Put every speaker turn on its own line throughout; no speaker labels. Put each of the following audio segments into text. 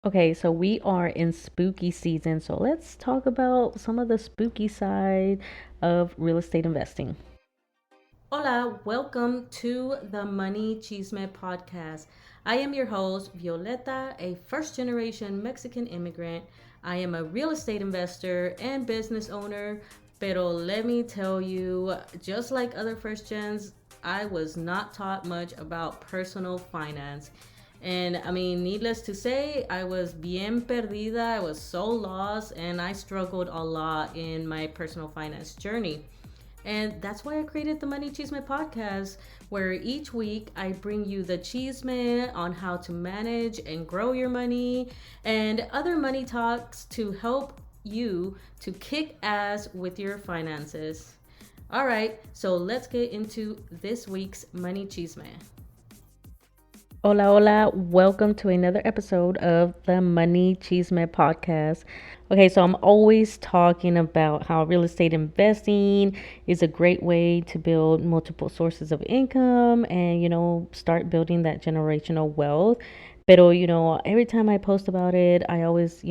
Okay, so we are in spooky season, so let's talk about some of the spooky side of real estate investing. Hola, welcome to the Money Chisme podcast. I am your host, Violeta, a first generation Mexican immigrant. I am a real estate investor and business owner, pero let me tell you, just like other first gens, I was not taught much about personal finance. And I mean, needless to say, I was bien perdida. I was so lost, and I struggled a lot in my personal finance journey. And that's why I created the Money Chisme podcast, where each week I bring you the chisme on how to manage and grow your money and other money talks to help you to kick ass with your finances. All right, so let's get into this week's Money Chisme. Hola, hola. Welcome to another episode of the Money Chisme podcast. Okay, so I'm always talking about how real estate investing is a great way to build multiple sources of income and, start building that generational wealth. Pero, every time I post about it, I always,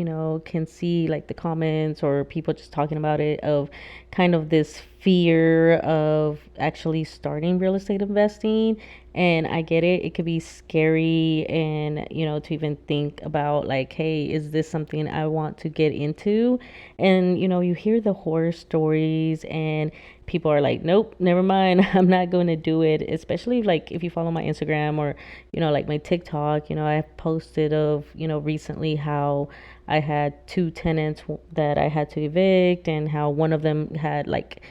can see like the comments or people just talking about it of kind of this fear of actually starting real estate investing. And I get it. It could be scary and, to even think about like, hey, is this something I want to get into? And, you hear the horror stories and people are like, nope, never mind. I'm not going to do it. Especially like if you follow my Instagram or, like my TikTok, I posted of, recently how I had two tenants that I had to evict and how one of them had like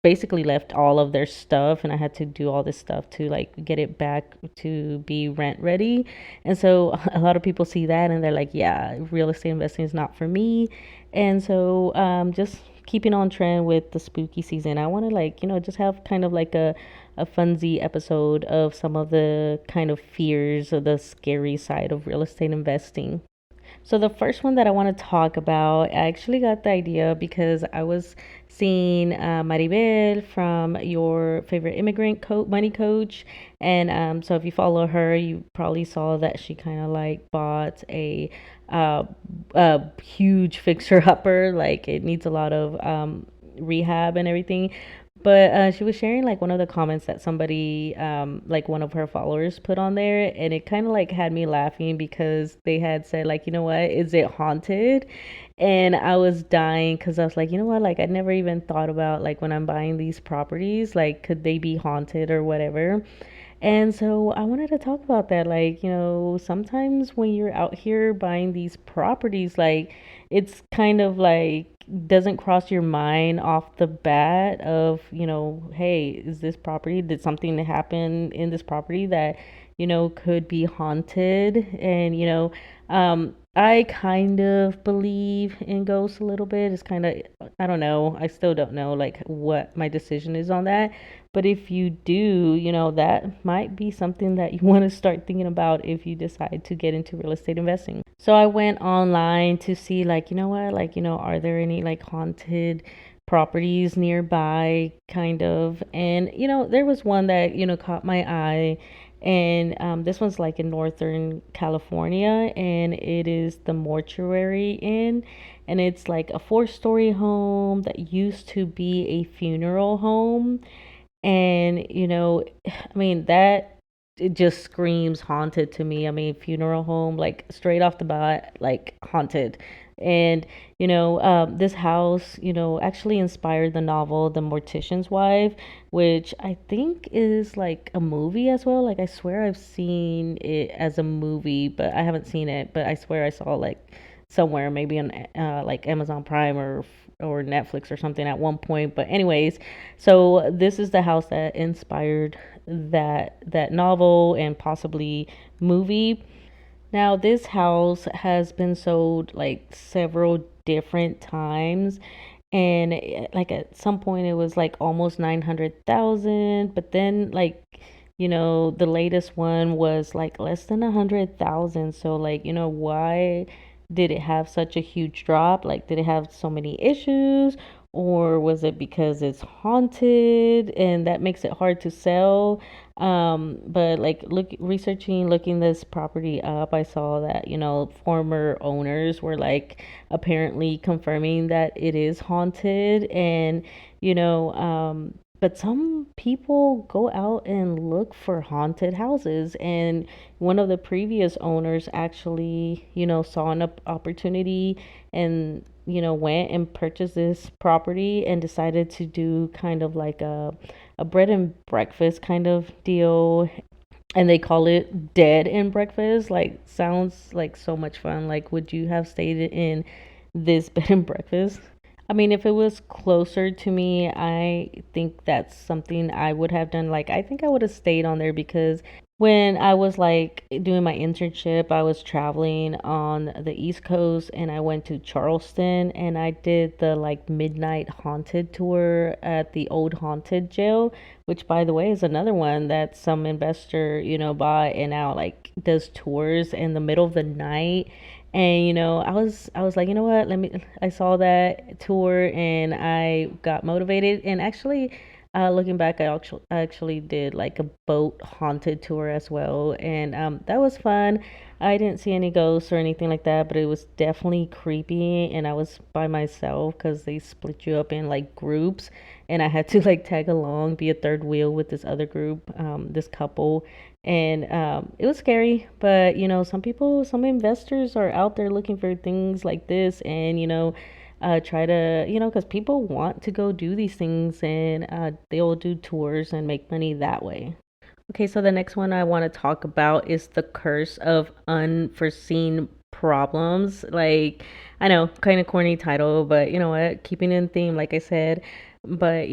basically left all of their stuff and I had to do all this stuff to like get it back to be rent ready. And so a lot of people see that and they're like, yeah, real estate investing is not for me. And so just keeping on trend with the spooky season, I want to like, just have kind of like a funsy episode of some of the kind of fears of the scary side of real estate investing. So the first one that I want to talk about, I actually got the idea because I was seeing Maribel from your favorite money coach, and so if you follow her, you probably saw that she kind of like bought uh, a huge fixer upper. Like it needs a lot of rehab and everything. But she was sharing like one of the comments that somebody, like one of her followers put on there, and it kind of like had me laughing because they had said like, what, is it haunted? And I was dying because I was like, what, like I never even thought about like when I'm buying these properties, like could they be haunted or whatever. And so I wanted to talk about that. Like, sometimes when you're out here buying these properties, like, it's kind of like doesn't cross your mind off the bat of, hey, is this property, did something happen in this property that, could be haunted? And, I kind of believe in ghosts a little bit. It's kind of, I don't know. I still don't know like what my decision is on that. But if you do, that might be something that you want to start thinking about if you decide to get into real estate investing. So I went online to see, like, what, like, are there any like haunted properties nearby, kind of. And, there was one that, caught my eye. And this one's like in Northern California, and it is the Mortuary Inn. And it's like a four-story home that used to be a funeral home. And, I mean, that it just screams haunted to me. I mean, funeral home, like straight off the bat, like haunted. And, this house, actually inspired the novel The Mortician's Wife, which I think is like a movie as well. Like, I swear I've seen it as a movie, but I haven't seen it. But I swear I saw like somewhere, maybe on like Amazon Prime or Netflix or something at one point. But anyways, so this is the house that inspired that novel and possibly movie. Now, this house has been sold like several different times, and like at some point it was like almost 900,000, but then like the latest one was like less than 100,000. So like, why did it have such a huge drop? Like, did it have so many issues? or was it because it's haunted and that makes it hard to sell? But like looking this property up, I saw that, former owners were like apparently confirming that it is haunted. And but some people go out and look for haunted houses. And one of the previous owners actually, saw an opportunity and, went and purchased this property and decided to do kind of like a bread and breakfast kind of deal. And they call it dead and breakfast. Like, sounds like so much fun. Like, would you have stayed in this bed and breakfast? I mean, if it was closer to me, I think that's something I would have done. Like, I think I would have stayed on there because when I was like doing my internship, I was traveling on the East Coast and I went to Charleston and I did the like midnight haunted tour at the old haunted jail, which by the way is another one that some investor, bought and now like does tours in the middle of the night. And I was like, you know what? I saw that tour and I got motivated. And actually, looking back, I actually did like a boat haunted tour as well, and that was fun. I didn't see any ghosts or anything like that, but it was definitely creepy. And I was by myself because they split you up in like groups, and I had to like tag along, be a third wheel with this other group, this couple. And it was scary, but some investors are out there looking for things like this, and try to, because people want to go do these things, and they'll do tours and make money that way. Okay, so the next one I want to talk about is the curse of unforeseen problems. Like, I know, kind of corny title, but you know what? Keeping in theme, like I said. But,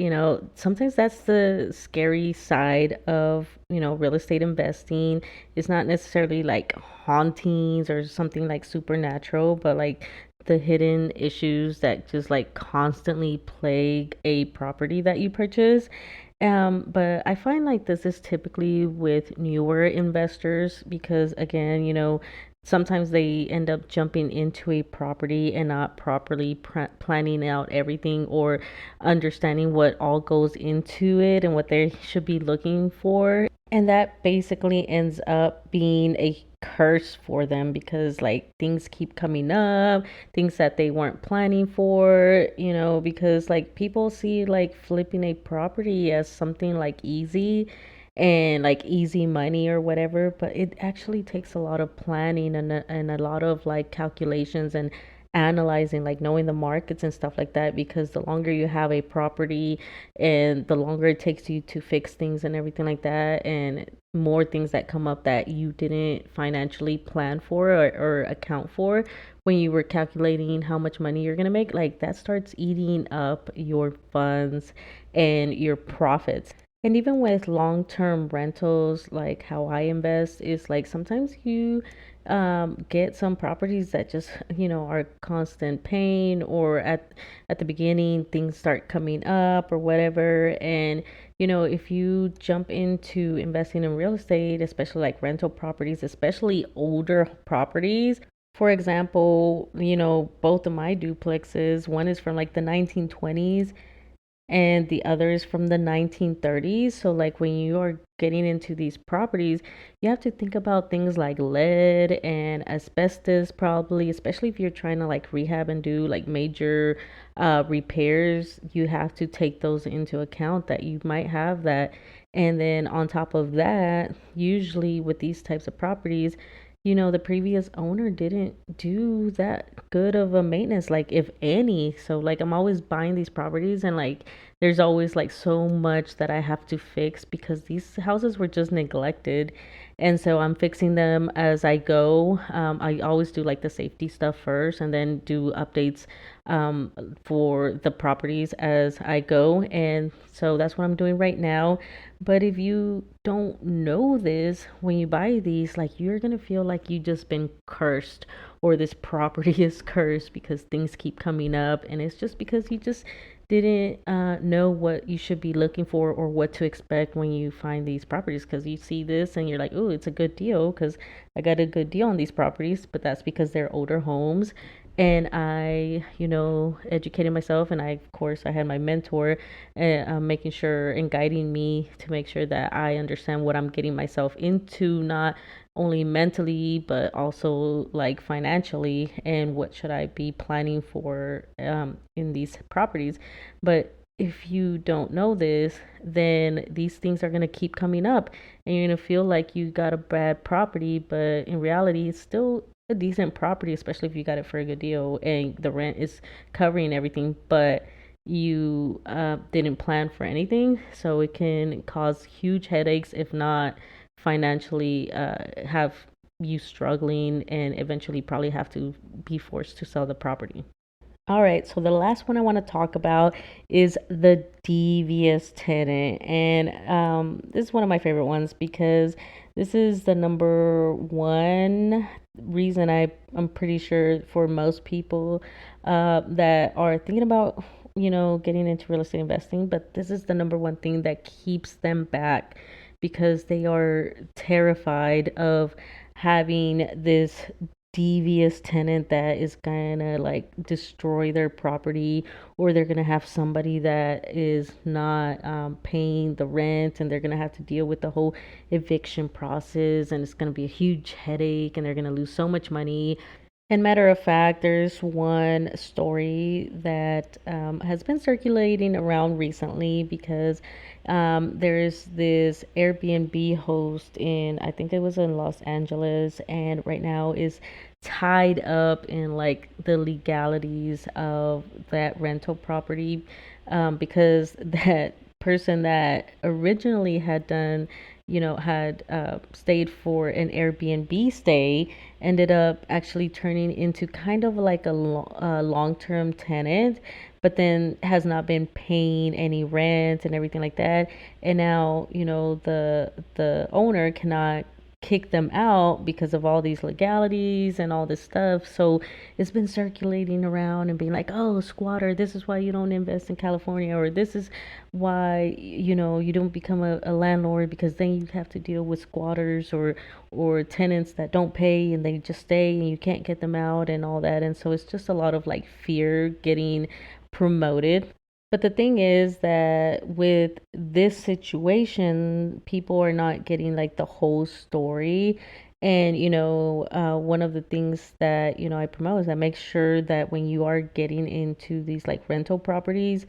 sometimes that's the scary side of, real estate investing. It's not necessarily like hauntings or something like supernatural, but like the hidden issues that just like constantly plague a property that you purchase. But I find like this is typically with newer investors because again, sometimes they end up jumping into a property and not properly planning out everything or understanding what all goes into it and what they should be looking for. And that basically ends up being a curse for them because like things keep coming up, things that they weren't planning for, because like people see like flipping a property as something like easy and like easy money or whatever, but it actually takes a lot of planning and a lot of like calculations and analyzing, like knowing the markets and stuff like that, because the longer you have a property and the longer it takes you to fix things and everything like that, and more things that come up that you didn't financially plan for or account for when you were calculating how much money you're going to make, like that starts eating up your funds and your profits. And even with long-term rentals, like how I invest is like sometimes you get some properties that just, are constant pain, or at the beginning things start coming up or whatever. And, if you jump into investing in real estate, especially like rental properties, especially older properties, for example, both of my duplexes, one is from like the 1920s and the other is from the 1930s. So, like, when you are getting into these properties, you have to think about things like lead and asbestos, probably, especially if you're trying to like rehab and do like major repairs. You have to take those into account that you might have that. And then, on top of that, usually with these types of properties, the previous owner didn't do that good of a maintenance, like if any. So like I'm always buying these properties and like there's always like so much that I have to fix because these houses were just neglected. And so I'm fixing them as I go. I always do like the safety stuff first and then do updates for the properties as I go. And so that's what I'm doing right now. But if you don't know this, when you buy these, like you're gonna feel like you just been cursed, or this property is cursed because things keep coming up, and it's just because you just didn't know what you should be looking for or what to expect when you find these properties, because you see this and you're like, oh, it's a good deal because I got a good deal on these properties, but that's because they're older homes. And I, educated myself, and of course, I had my mentor, making sure and guiding me to make sure that I understand what I'm getting myself into, not only mentally but also like financially, and what should I be planning for in these properties. But if you don't know this, then these things are going to keep coming up, and you're going to feel like you got a bad property, but in reality it's still a decent property, especially if you got it for a good deal and the rent is covering everything, but you didn't plan for anything. So it can cause huge headaches, if not financially, have you struggling, and eventually probably have to be forced to sell the property. All right, so the last one I want to talk about is the devious tenant. And this is one of my favorite ones because this is the number one reason I'm pretty sure for most people that are thinking about, getting into real estate investing. But this is the number one thing that keeps them back, because they are terrified of having this devious tenant that is gonna like destroy their property, or they're gonna have somebody that is not paying the rent, and they're gonna have to deal with the whole eviction process, and it's gonna be a huge headache, and they're gonna lose so much money. And matter of fact, there's one story that has been circulating around recently, because there's this Airbnb host in, I think it was in Los Angeles, and right now is tied up in like the legalities of that rental property, because that person that originally had done, had stayed for an Airbnb stay, ended up actually turning into kind of like a long-term tenant, but then has not been paying any rent and everything like that. And now, the owner cannot kick them out because of all these legalities and all this stuff. So it's been circulating around and being like, oh, squatter, this is why you don't invest in California, or this is why, you don't become a landlord, because then you have to deal with squatters, or tenants that don't pay and they just stay and you can't get them out and all that. And so it's just a lot of like fear getting promoted. But the thing is that with this situation, people are not getting like the whole story. And, one of the things that, I promote is, I make sure that when you are getting into these like rental properties,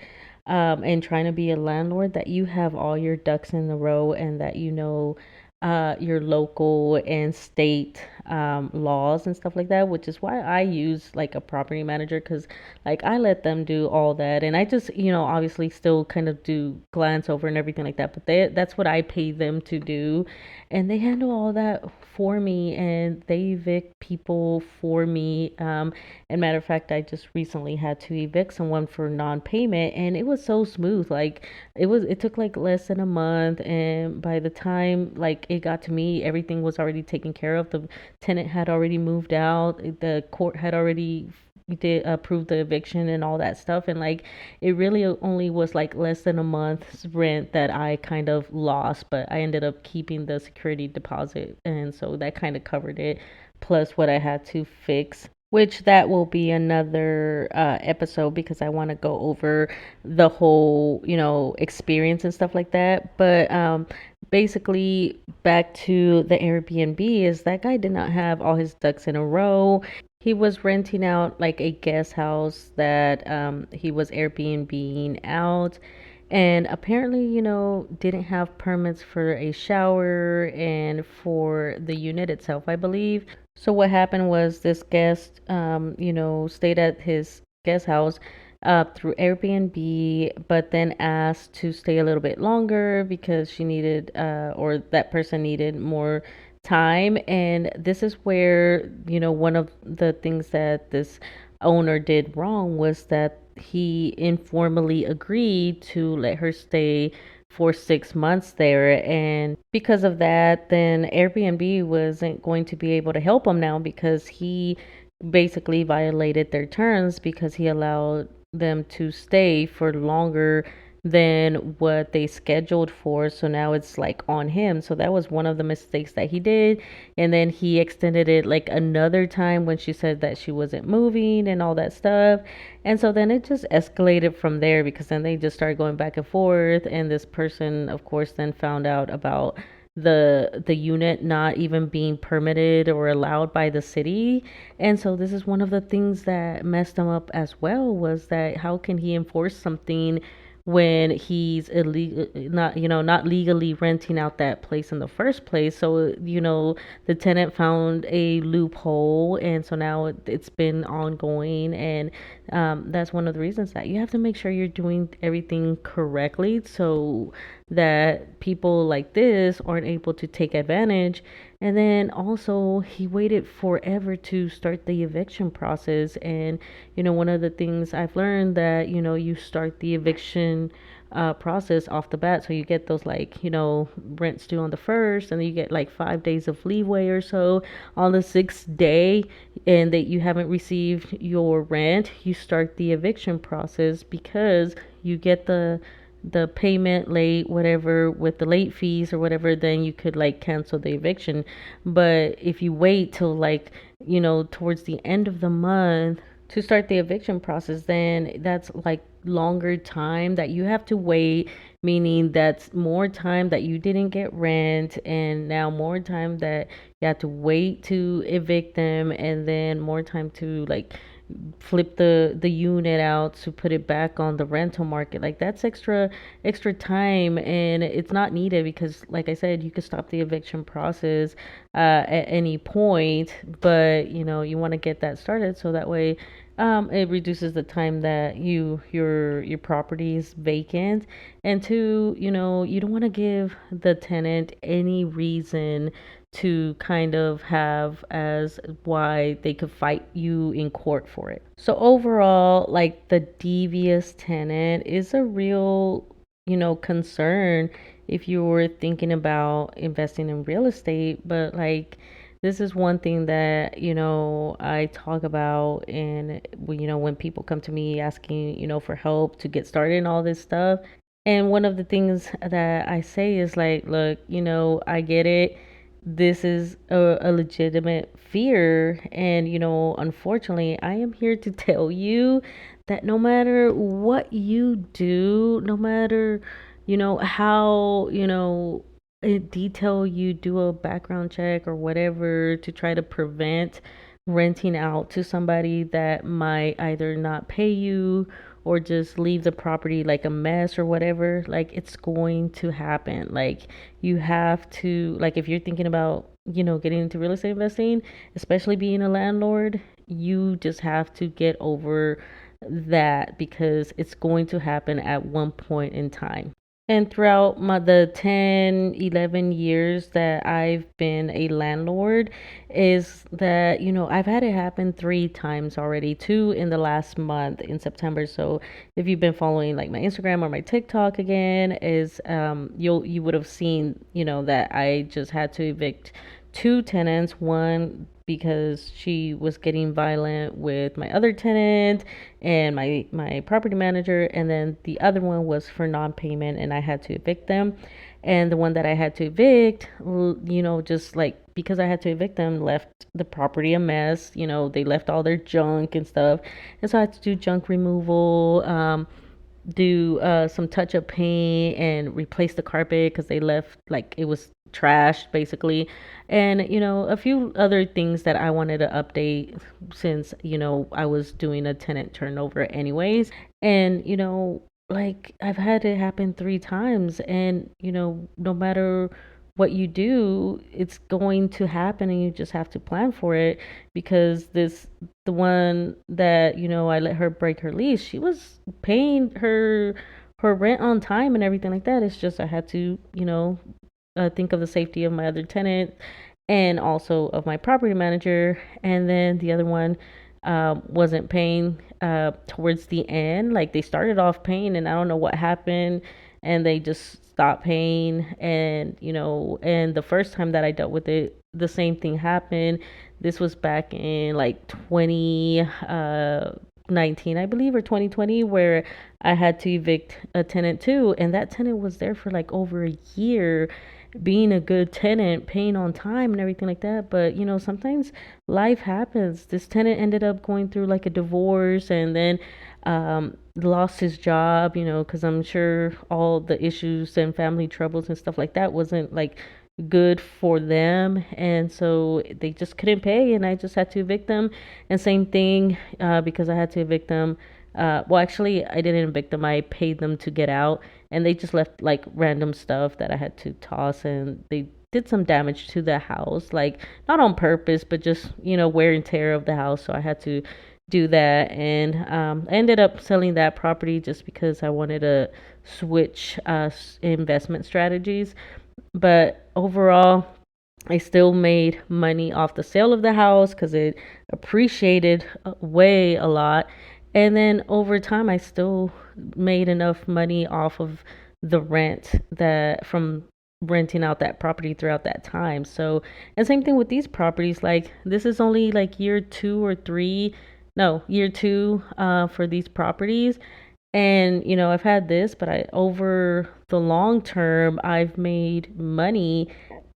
and trying to be a landlord, that you have all your ducks in a row, and that your local and state laws and stuff like that, which is why I use like a property manager, because like I let them do all that, and I just, obviously still kind of do glance over and everything like that, but that's what I pay them to do, and they handle all that for me, and they evict people for me. And matter of fact, I just recently had to evict someone for non-payment, and it was so smooth. Like it took like less than a month, and by the time like it got to me, everything was already taken care of. The tenant had already moved out. The court had already did approve the eviction and all that stuff, and like it really only was like less than a month's rent that I kind of lost, but I ended up keeping the security deposit, and so that kind of covered it, plus what I had to fix, which that will be another episode, because I want to go over the whole, experience and stuff like that. But basically, back to the Airbnb, is that guy did not have all his ducks in a row. He was renting out like a guest house that he was Airbnbing out, and apparently, didn't have permits for a shower and for the unit itself, I believe. So what happened was, this guest, stayed at his guest house through Airbnb, but then asked to stay a little bit longer because she needed, or that person needed more time. And this is where, one of the things that this owner did wrong was that he informally agreed to let her stay for 6 months there. And because of that, then Airbnb wasn't going to be able to help him now, because he basically violated their terms, because he allowed them to stay for longer than what they scheduled for. So now it's like on him. So that was one of the mistakes that he did. And then he extended it like another time when she said that she wasn't moving and all that stuff. And so then it just escalated from there, because then they just started going back and forth. And this person, of course, then found out about the unit not even being permitted or allowed by the city. And so this is one of the things that messed him up as well, was that how can he enforce something when he's illegal, not, not legally renting out that place in the first place. So, the tenant found a loophole, and so now it's been ongoing. And that's one of the reasons that you have to make sure you're doing everything correctly, so that people like this aren't able to take advantage. And then also, he waited forever to start the eviction process. And, one of the things I've learned, that, you start the eviction process off the bat. So you get those, like, rents due on the first, and then you get like 5 days of leeway or so. On the sixth day, and that you haven't received your rent, you start the eviction process, because you get the payment late, whatever, with the late fees or whatever, then you could like cancel the eviction. But if you wait till, like, towards the end of the month to start the eviction process, then that's like longer time that you have to wait, meaning that's more time that you didn't get rent, and now more time that you have to wait to evict them, and then more time to like flip the unit out to put it back on the rental market. Like, that's extra time, and it's not needed, because like I said, you could stop the eviction process at any point. But you want to get that started, so that way it reduces the time that your property is vacant. And two, you don't want to give the tenant any reason to kind of have as why they could fight you in court for it. So overall, like, the devious tenant is a real, concern if you were thinking about investing in real estate. But like, this is one thing that, I talk about. And when people come to me asking, for help to get started in all this stuff, and one of the things that I say is like, look, I get it. This is a legitimate fear. And, unfortunately, I am here to tell you that no matter what you do, no matter, how, in detail you do a background check or whatever to try to prevent renting out to somebody that might either not pay you or just leave the property like a mess or whatever, like, it's going to happen. Like, you have to, like, if you're thinking about, getting into real estate investing, especially being a landlord, you just have to get over that, because it's going to happen at one point in time. And throughout the 10, 11 years that I've been a landlord, is that, I've had it happen 3 times already, two in the last month in September. So if you've been following like my Instagram or my TikTok again, is you would have seen, that I just had to evict 2 tenants. One, because she was getting violent with my other tenant and my property manager, and then the other one was for non-payment, and I had to evict them. And the one that I had to evict, just like, because I had to evict them, left the property a mess. They left all their junk and stuff, and so I had to do junk removal, do some touch up paint, and replace the carpet because they left, like, it was trashed basically. And a few other things that I wanted to update, since I was doing a tenant turnover anyways. And like, I've had it happen 3 times. And no matter what you do, it's going to happen, and you just have to plan for it. Because the one that I let her break her lease, she was paying her rent on time and everything like that. It's just I had to think of the safety of my other tenant, and also of my property manager. And then the other one wasn't paying towards the end. Like, they started off paying, and I don't know what happened, and they just stopped paying. And and the first time that I dealt with it, the same thing happened. This was back in like 20 2019, I believe, or 2020, where I had to evict a tenant too. And that tenant was there for like over a year, being a good tenant, paying on time and everything like that. But, sometimes life happens. This tenant ended up going through like a divorce and then lost his job, because I'm sure all the issues and family troubles and stuff like that wasn't like good for them, and so they just couldn't pay, and I just had to evict them. And same thing, because I had to evict them. Well, actually, I didn't evict them. I paid them to get out, and they just left like random stuff that I had to toss, and they did some damage to the house, like not on purpose, but just wear and tear of the house. So I had to do that, and I ended up selling that property just because I wanted to switch investment strategies. But overall, I still made money off the sale of the house because it appreciated way a lot. And then over time, I still made enough money off of the rent that from renting out that property throughout that time. So, and same thing with these properties. Like, this is only like year 2 or 3, no, year 2 for these properties. And I've had this, but I over the long term I've made money.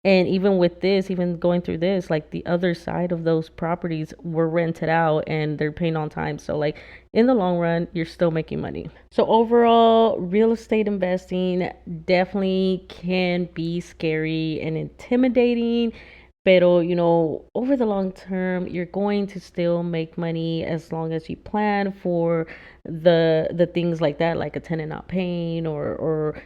And even with this, even going through this, like the other side of those properties were rented out and they're paying on time. So like in the long run, you're still making money. So overall, real estate investing definitely can be scary and intimidating. Pero, over the long term, you're going to still make money as long as you plan for the things like that, like a tenant not paying or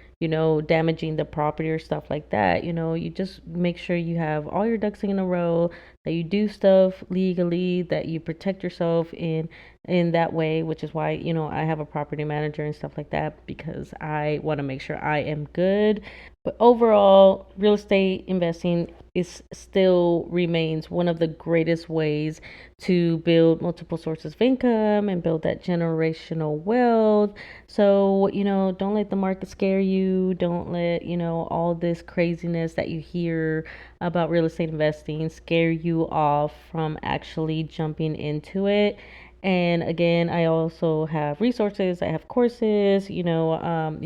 damaging the property or stuff like that. You just make sure you have all your ducks in a row, that you do stuff legally, that you protect yourself in that way, which is why, I have a property manager and stuff like that, because I want to make sure I am good. But overall, real estate investing is still remains one of the greatest ways to build multiple sources of income and build that generational wealth. So, don't let the market scare you. Don't let, all this craziness that you hear about real estate investing scare you off from actually jumping into it. And again, I also have resources. I have courses. You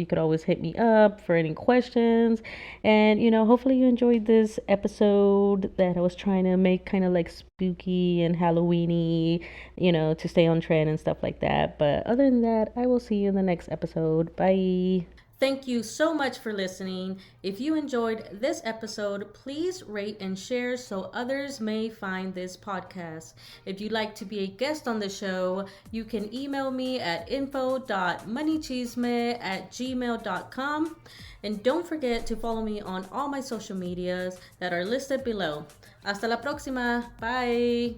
could always hit me up for any questions. And, hopefully you enjoyed this episode that I was trying to make kind of like spooky and Halloweeny, to stay on trend and stuff like that. But other than that, I will see you in the next episode. Bye. Thank you so much for listening. If you enjoyed this episode, please rate and share so others may find this podcast. If you'd like to be a guest on the show, you can email me at info.moneychisme@gmail.com. And don't forget to follow me on all my social medias that are listed below. Hasta la próxima. Bye.